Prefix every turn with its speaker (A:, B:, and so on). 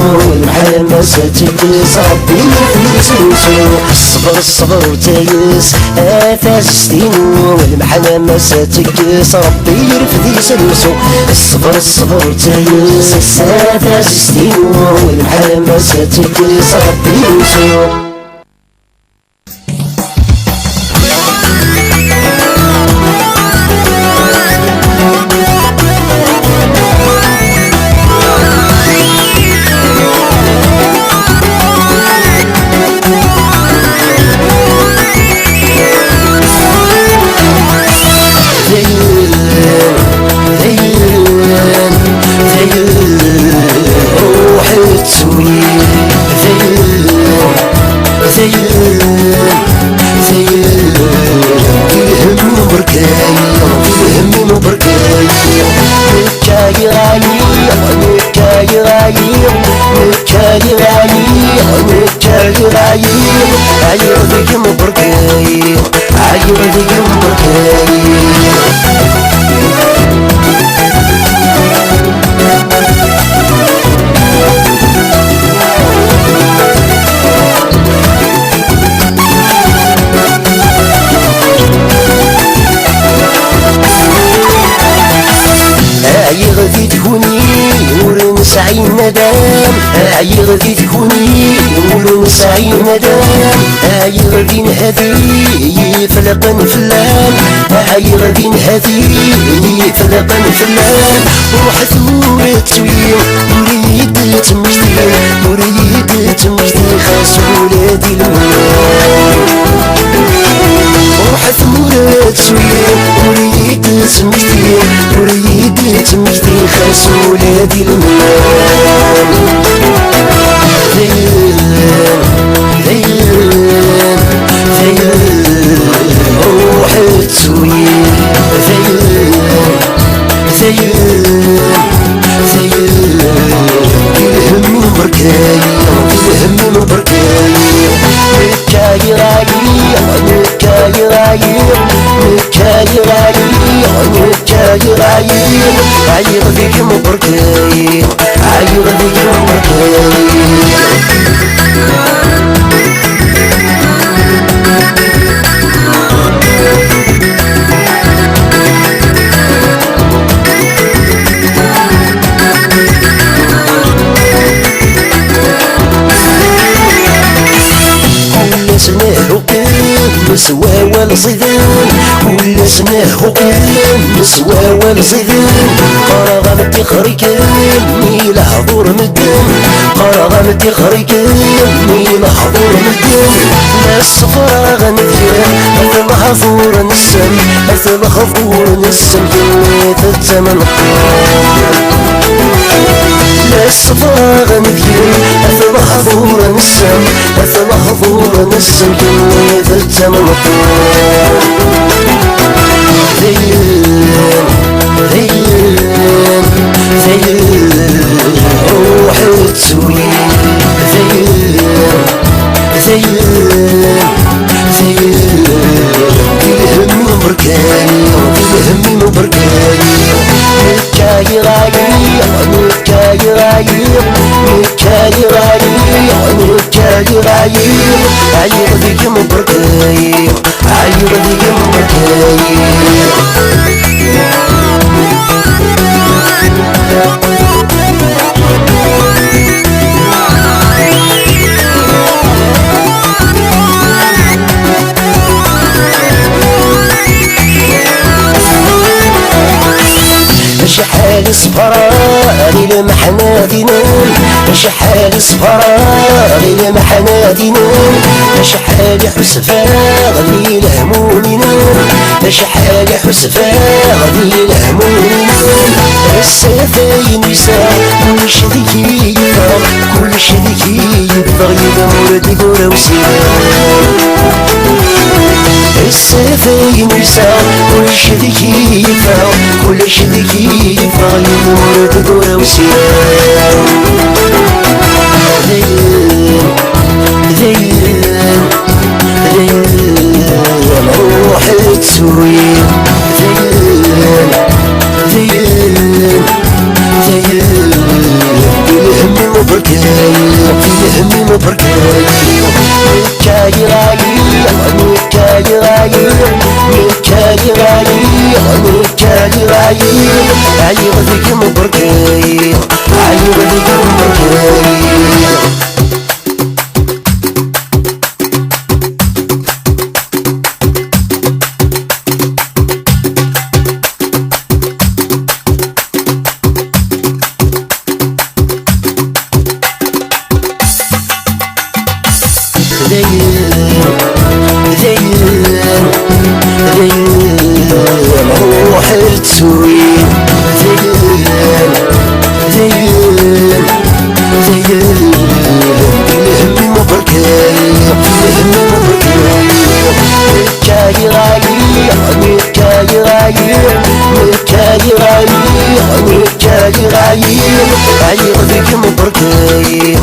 A: والمحامسة ربي يفلسو. الصبر الصبر وتايس آثاس ستينو، والمحامسة ربي يرفد يسلسو. الصبر الصبر وتايس آثاس ستينو، والمحامسة ربي يفلسو. غادي تكوني ونسعي ندام، غادي تكوني ونسعي ندام، غادي نهدي فلقا فلان، غادي نهدي فلقا فلان. روح ثورة تسويم وريد تمجدي، وريد تمجدي خاص ولادي المنام. روح ثورة تسويم وريد تمجدي، وريد تمجدي خاص ولادي المنام. روح تسويم الهم وبركاي، الهم وبركاي. نكاي رايق نكاي رايق نكاي رايق نكاي رايق، عيق ذيك مبركاي، عيق ذيك مبركاي. مسوى والصيدان كل سنه وقيم، مسوى والصيدان قرغة متخري كامي لحضور مدام، قرغة متخري كامي لحضور مدام. لا الصفرة غنفير مثل حضور نسم، مثل حضور نسم كمية الزمن لا الصفرة غنفير مثل حضور نسم، مثل حضور نسم كمية الزمن روح تسوي الهم وبركاني، الهم وبركاني. نكاي رايق نكاي رايق نكاي رايق نكاي رايق، عيق ذيك مبركاي، عيق ذيك مبركاي. شحال صفراني لمحنا دينان، شحال صفراني لمحنا دينان، شحال حسفاني لهمومنا، شحال حسفاني لهمومنا. السفاين يسار كل شذي يفضل، كل شذي يفضل يدور ديكورا وسيان. السفاين يسار كل شذي يفضل، كل شذي يفضل يدور ديكورا وسيان. روح تسوي الهم وبركاي، الهم مبركاي مكاي راي مكاي راي مكاي راي مكاي راي عيوضك مبركاي عيوضك مبركاي روح تسوين زين الهم مبركاي الهم مبركاي مكاي راي مكاي راي مكاي راي مكاي راي عيوضك مبركاي